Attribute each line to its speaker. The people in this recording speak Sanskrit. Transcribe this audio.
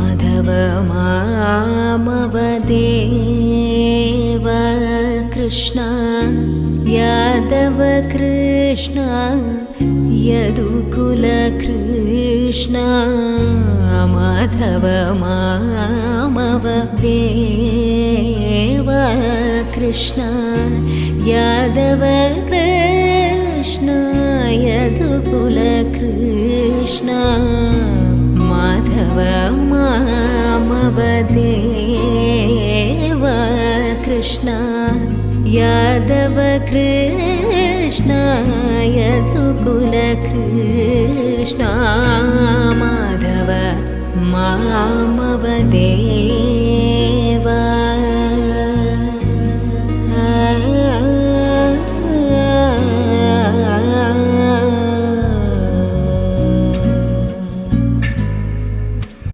Speaker 1: माधव मामव देव कृष्ण यादव कृष्ण यदुकुल कृष्ण माधव मामव देव कृष्ण यादव कृष्ण यदुकुल कृष्ण माधव मामव देव कृष्ण यादव कृष्ण यदुकुल कृष्ण माधव मामव देव